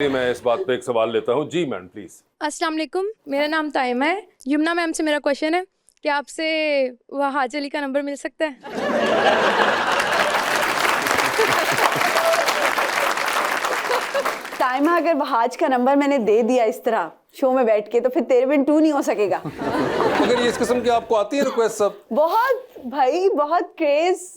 मैं इस बात पे एक सवाल लेता हूँ। जी मैम प्लीज। अस्सलाम वालेकुम, मेरा नाम ताइमा है। यमुना मैम से मेरा क्वेश्चन है कि आपसे वहाज अली का नंबर मिल सकता है? ताइमा, अगर वहाज का नंबर मैंने दे दिया इस तरह शो में बैठ के तो फिर तेरे बिन टू नहीं हो सकेगा। अगर ये इस किस्म की आपको आती है रिक्वेस्ट सब? बहुत भाई, बहुत क्रेज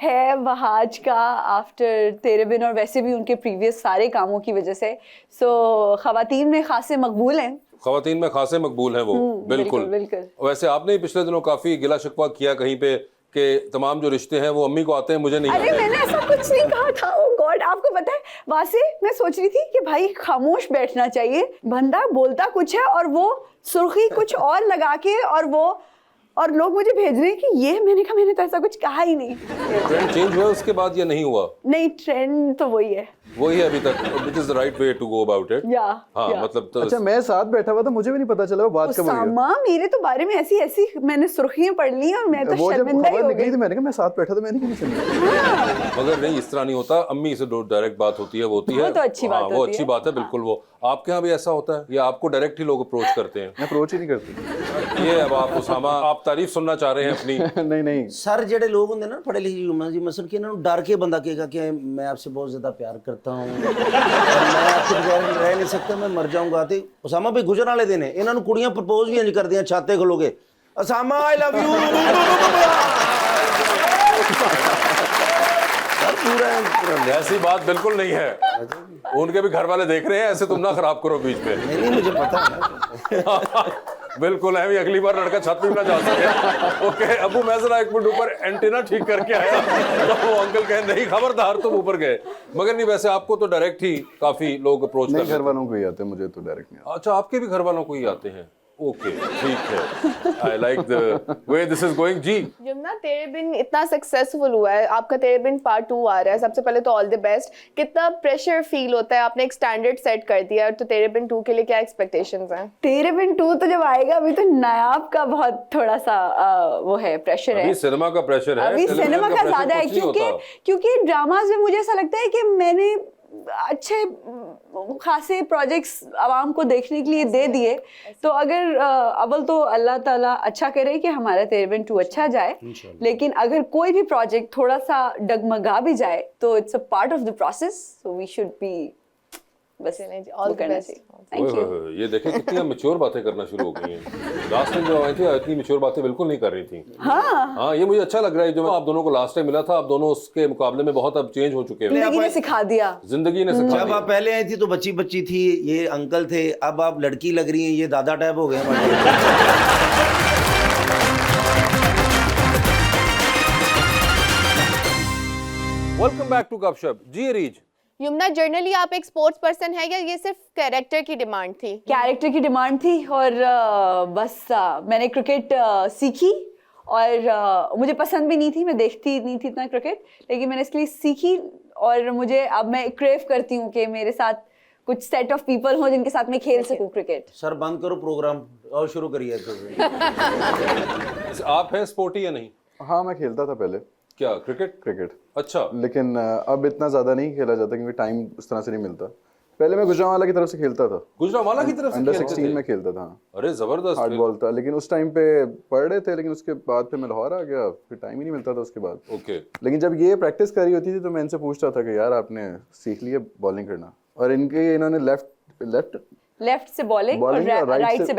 है वहाज का आफ्टर तेरे बिन, और वैसे भी उनके प्रीवियस सारे कामों की वजह से। सो खवातीन में खासे मकबूल हैं। खवातीन में खासे मकबूल हैं वो। बिल्कुल बिल्कुल। वैसे आपने पिछले दिनों काफी गिला शिकवा किया कहीं पे कि तमाम जो रिश्ते हैं वो अम्मी को आते हैं, मुझे नहीं अरे आते। मैंने ऐसा कुछ नहीं कहा था। ओ गॉड, आपको पता है वहां से मैं सोच रही थी कि भाई खामोश बैठना चाहिए, बंदा बोलता कुछ है और वो सुर्खी कुछ और लगा के और लोग मुझे भेज रहे हैं कि ये, मैंने कहा मैंने तो ऐसा कुछ कहा ही नहीं। ट्रेंड चेंज हुआ उसके बाद या नहीं हुआ? नहीं, ट्रेंड तो वही है। वही है अभी तक, which is the right way to go about it. हाँ या। मतलब तो अच्छा, मैं साथ बैठा हुआ था, मुझे भी नहीं पता चला वो बात कब हुई है। उसामा, मेरे तो बारे में ऐसी ऐसी मैंने सुर्खियां पढ़ ली और मैं तो वो जब शर्मिंदा ही खबर हो निकली गई। थी मैंने कहा मैं साथ बैठा था, मैंने क्यों नहीं सुनी। मगर नहीं, इस तरह नहीं होता। अम्मी से डायरेक्ट बात होती है, वो होती है। वो तो अच्छी बात हाँ, वो होती अच्छी है। बात है बिल्कुल। वो आपके यहाँ भी ऐसा होता है या आपको डायरेक्ट ही लोग अप्रोच करते हैं? मैं अप्रोच ही नहीं करती। ये अब आप उसामा, आप तारीफ सुनना चाह रहे हैं अपनी? नहीं नहीं, सर ਜਿਹੜੇ ਲੋਕ ਹੁੰਦੇ ਨਾ ਪੜ੍ਹੇ ਲਿਖੇ ਹਿਊਮਨ ਜੀ ਮਸਲ ਕਿ ਇਹਨਾਂ ਨੂੰ ਡਰ ਕੇ ਬੰਦਾ ਕਹੇਗਾ ਕਿ मैं आपसे बहुत ज़्यादा प्यार करता हूँ और मैं आपके बगैर रह नहीं सकता, मैं मर जाऊंगा। ਤੇ ਉਸਾਮਾ ਵੀ ਗੁਜਰਨ ਵਾਲੇ ਦਿਨ ਨੇ, ਇਹਨਾਂ ਨੂੰ ਕੁੜੀਆਂ ਪ੍ਰਪੋਜ਼ ਵੀ ਇੰਜ ਕਰਦੀਆਂ ਛਾਤੇ ਖਲੋਗੇ, ਉਸਾਮਾ ਆਈ ਲਵ ਯੂ। ऐसी बात बिल्कुल नहीं है। उनके भी घर वाले देख रहे हैं, ऐसे तुम ना खराब करो बीच में। नहीं मुझे पता है। बिल्कुल है भी, अगली बार लड़का छत पे भी ना जा सके। ओके अबू, मैं जरा एक मिनट ऊपर एंटीना ठीक करके आया तो वो अंकल कहे नहीं खबरदार तुम ऊपर गए। मगर नहीं, वैसे आपको तो डायरेक्ट ही काफी लोग अप्रोच नहीं करते हैं। घर वालों को ही आते हैं, मुझे तो डायरेक्ट नहीं अच्छा, आपके भी घर वालों को ही आते हैं? ओके ठीक है, I like the way this is going. Ji Yamuna, तेरे बिन इतना सक्सेसफुल हुआ है, आपका तेरे बिन पार्ट 2 आ रहा है। सबसे पहले तो ऑल द बेस्ट। कितना प्रेशर फील होता है, आपने एक स्टैंडर्ड सेट कर दिया है, तो तेरे बिन 2 के लिए क्या एक्सपेक्टेशंस हैं? तेरे बिन टू तो जब आएगा, अभी तो नायाब का बहुत थोड़ा सा वो है, प्रेशर है। अभी सिनेमा का प्रेशर है, अभी टेलीविजन सिनेमा का प्रेशर ज्यादा है, कुछ नहीं होता। क्योंकि ड्रामाज में मुझे ऐसा लगता है कि मैंने अच्छे खासे प्रोजेक्ट्स आवाम को देखने के लिए दे दिए, तो अगर अव्वल तो अल्लाह ताला अच्छा करे कि हमारा तेरे बिन 2 अच्छा जाए, लेकिन अगर कोई भी प्रोजेक्ट थोड़ा सा डगमगा भी जाए तो it's a part of the process, so we should be बस all the best. Thank you. ये देखें कितनी मैच्योर बातें करना शुरू हो गई हैं। लास्ट टाइम जब आई थी इतनी मैच्योर बातें बिल्कुल नहीं कर रही थी। हाँ, ये मुझे अच्छा लग रहा है जो आप दोनों को लास्ट टाइम मिला था, आप दोनों उसके मुकाबले में बहुत अब चेंज हो चुके हैं। जिंदगी ने सिखा दिया। जिंदगी ने सिखा जब दिया। आप पहले आई थी तो बच्ची बच्ची थी, ये अंकल थे, अब आप लड़की लग रही हैं, ये दादा टाइप हो गए हमारे। वेलकम बैक टू गपशप। जी रीज, यमुना, जर्नली आप एक स्पोर्ट्स पर्सन है या ये सिर्फ कैरेक्टर की डिमांड थी? कैरेक्टर की डिमांड थी और बस मैंने क्रिकेट सीखी और मुझे पसंद भी नहीं थी, मैं देखती नहीं थी इतना क्रिकेट, लेकिन मैंने इसके लिए सीखी और मुझे अब मैं क्रेव करती हूँ कि मेरे साथ कुछ सेट ऑफ पीपल हो जिनके साथ मैं खेल सकूँ क्रिकेट। सर बंद करो प्रोग्राम और शुरू करिए। आप हैं स्पोर्टी या नहीं? हाँ, मैं खेलता था पहले क्या क्रिकेट? क्रिकेट, अच्छा, लेकिन अब इतना ज्यादा नहीं खेला जाता क्योंकि टाइम उस तरह से नहीं मिलता। पहले मैं गुजरांवाला की तरफ से खेलता था, गुजरांवाला की तरफ से अंडर खेलते 16 थे? में खेलता था। अरे जबरदस्त। हार्ड बॉल था, लेकिन उस टाइम पे पढ़ रहे थे, लेकिन उसके बाद फिर मैं लाहौर आ गया, फिर टाइम ही नहीं मिलता था उसके बाद। ओके, लेकिन जब ये प्रैक्टिस करी होती थी तो मैं इनसे पूछता था कि यार आपने सीख लिया बॉलिंग करना, और इन्होंने लेफ्ट से बॉलिंग और राइट से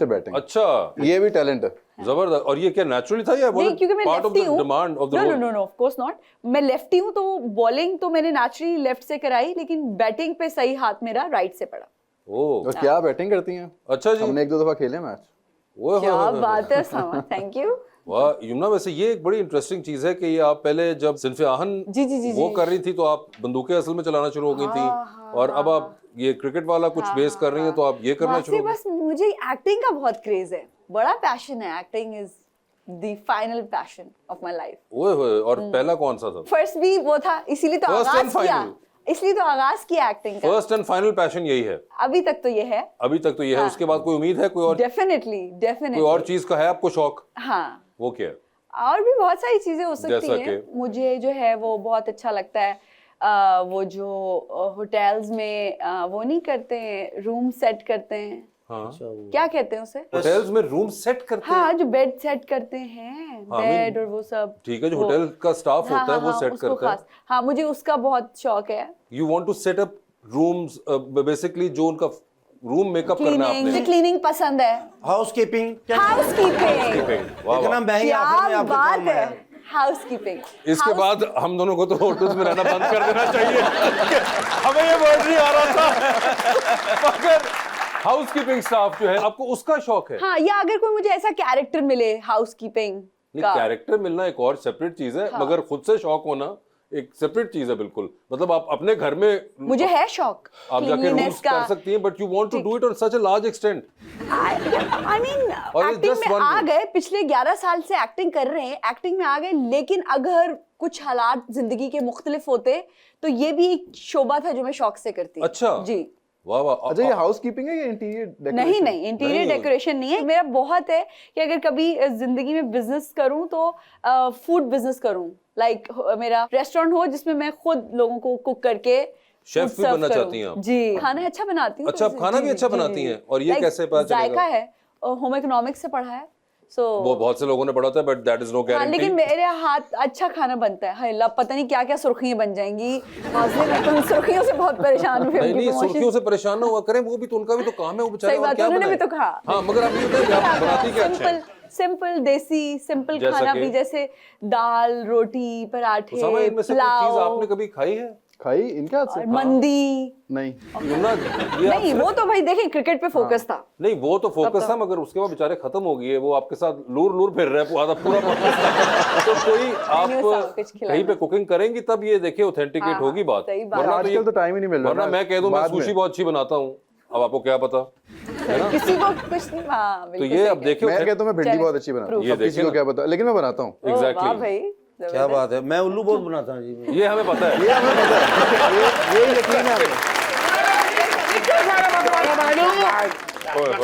बैटिंग। अच्छा, ये भी टैलेंट है। जबरदस्त। और ये क्या नेचुरली था या नहीं, क्योंकि मैं पार्ट ऑफ लेफ्टी द हूँ। Demand of the no role? No no of course not. मैं लेफ्टी हूँ तो बॉलिंग तो मैंने नेचुरली लेफ्ट से कराई, लेकिन बैटिंग पे सही हाथ मेरा राइट से पड़ा। ओह, और क्या बैटिंग करती हैं? अच्छा जी। हमने 1-2 दफा खेले मैच। ओह, क्या बात है सामा, थैंक यू। वाह यमुना, वैसे ये एक बड़ी इंटरेस्टिंग चीज है कि ये आप पहले जब सिनफे आहन जी वो कर रही थी तो आप बंदूकें असल में चलाना शुरू हो गई थी, और अब आप ये क्रिकेट वाला कुछ बेस कर रही हैं तो आप ये करना शुरू हो गई। बस मुझे एक्टिंग का बहुत क्रेज है, बड़ा पैशन है। Acting is the final passion of my life. ओए होए, और पहला कौन सा था? फर्स्ट भी वो था, इसीलिए तो First and आगाज किया, final. इसलिए तो आगाज किया एक्टिंग का। फर्स्ट एंड फाइनल पैशन यही है? अभी तक तो ये है। अभी तक तो ये है। उसके बाद कोई उम्मीद है कोई और? डेफिनेटली कोई और चीज का है आपको शौक? हाँ, वो क्या है? और भी बहुत सारी चीजें हो सकती जैसा हैं। मुझे जो है वो बहुत अच्छा लगता है वो जो होटल्स में वो नहीं करते हैं, रूम सेट करते हैं, हाँ क्या कहते हैं उसे? होटल्स में रूम सेट करते हैं। हाँ, जो बेड सेट करते हैं, हाँ, बेड और वो सब। ठीक है, जो वो- होटल का स्टाफ हाँ, होता है हाँ, वो हाँ, सेट उसको करता है। खास। हाँ, मुझे उसका बहुत शौक है। You want to set up rooms, basically जो उनका रूम मेकअप करना है मुझे आपने। क्लीनिंग पसंद है, हाउस कीपिंग क्या हाउस कीपिंग। वाह इतना वाह। मैं ही आखिर में क्या आपके बात काम है, आया। House keeping. इसके बाद हम दोनों को तो होटल्स में रहना बंद कर देना चाहिए। हमें ये वर्ड नहीं आ रहा था। मगर हाउस कीपिंग स्टाफ जो है, आपको उसका शौक है? हाँ, या अगर कोई मुझे ऐसा कैरेक्टर मिले हाउस कीपिंग नहीं, का। कैरेक्टर मिलना एक और सेपरेट चीज है, मगर खुद से शौक होना एक सेपरेट चीज है बिल्कुल। मतलब आप अपने घर में मुझे है शौक आप जाके cleanliness रूम्स कर सकती हैं, but you want to do it on such a large extent. I mean और it's एक्टिंग just में one आ room. गए, पिछले 11 साल से एक्टिंग कर रहे हैं, एक्टिंग में आ गए, लेकिन अगर कुछ हालात जिंदगी के मुख्तलिफ होते तो ये भी एक शोबा था जो मैं शौक से करती। अच्छा। जी। वाह वाह। अच्छा, ये हाउस कीपिंग है या इंटीरियर डेकोरेशन? नहीं नहीं, इंटीरियर नहीं। डेकोरेशन नहीं है। मेरा बहुत है कि अगर कभी जिंदगी में बिजनेस करूं तो फूड बिजनेस करूं, लाइक मेरा रेस्टोरेंट हो जिसमें मैं खुद लोगों को कुक करके शेफ food भी serve बनना करूं। चाहती हैं आप? जी, खाना अच्छा बनाती हूँ। अच्छा, आप खाना भी अच्छा बनाती हैं? और ये कैसे पता चलेगा? जायका है, होम इकोनॉमिक्स से पढ़ा है, सो वो बहुत से लोगों ने पढ़ा था, बट दैट इज नो हाँ, गारंटी। लेकिन मेरे हाथ अच्छा खाना बनता है। हाय अल्लाह, पता नहीं क्या क्या सुर्खियां बन जाएंगी। माजरे में तुम सुर्खियों से बहुत परेशान हुए नहीं होंगी, नहीं, promotion- सुर्खियों से परेशान ना हुआ करें, वो भी तो उनका भी तो काम है, वो बेचारे सही और बात क्या है, उन्होंने भी बनाएं। तो कहा। हाँ, मगर आप ये बताइए, आप बनाती क्या अच्छा है? सिंपल देसी सिंपल जैसा खाना कि? भी, जैसे दाल रोटी पराठे उसामा, इनमें से कोई चीज पुलाव आपने कभी खाई है? खाई इनके हाथ से? और मंदी। नहीं। यमुना, ये आप नहीं, वो तो भाई देखिए क्रिकेट पे फोकस था। नहीं, वो तो फोकस था, मगर उसके बाद बेचारे खत्म हो गई है, वो आपके साथ लूर लूर फिर रहे पूरा पूरा तो कोई आप नहीं, वो सब कुछ खिलाना। कहीं पे कुकिंग करेंगी तब ये देखिए ऑथेंटिकेट हाँ, होगी बात। सही बात। वरना तो आजकल तो टाइम ही नहीं मिल रहा वरना ना, मैं कह दूं मैं बाद में। सुशी बहुत अच्छी बनाता हूँ, अब आपको क्या पता है ना? किसी को कुछ नहीं। हाँ, तो बिल्कुल ये सही अब कह देखिए मैं कहता हूँ मैं भिंडी चले, बहुत अच्छी बनाता हूँ, ये अब किसी देखिए को ना। क्या पता, लेकिन मैं बनाता हूँ। रहे हो। ओह, Exactly. वाह भाई, क्या जबरदस्त। बात है, मैं उल्लू बहुत बनाता हूँ जी। ये हमें पता है। ये हमें पता है, ये यकीन है हमें। ओए,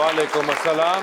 वालेकुम अस्सलाम।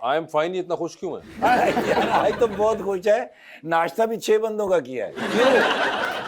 I am fine. इतना खुश क्यों है? यार आज तो बहुत खुश है, नाश्ता भी 6 बंदों का किया है।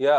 या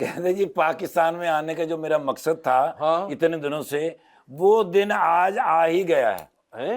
कहते जी पाकिस्तान में आने का जो मेरा मकसद था हाँ। इतने दिनों से, वो दिन आज आ ही गया है। हैं?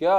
क्या?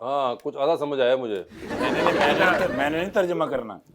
हाँ, कुछ आधा समझ आया मुझे। मैंने नहीं तर्जमा करना,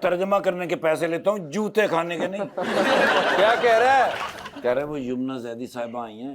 तर्जमा करने के पैसे लेता हूँ, जूते खाने के नहीं। क्या कह रहा है? कह रहे वो यमुना जैदी साहिबा आई हैं,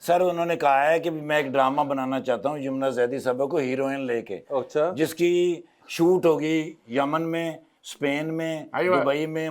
सर उन्होंने कहा है कि मैं एक ड्रामा बनाना चाहता हूँ यमुना जैदी साहिबा को हीरोइन लेके, अच्छा। जिसकी शूट होगी यमन में, स्पेन में, अय्वा। दुबई में,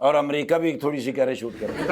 और अमेरिका भी थोड़ी सी कह रहे शूट करें।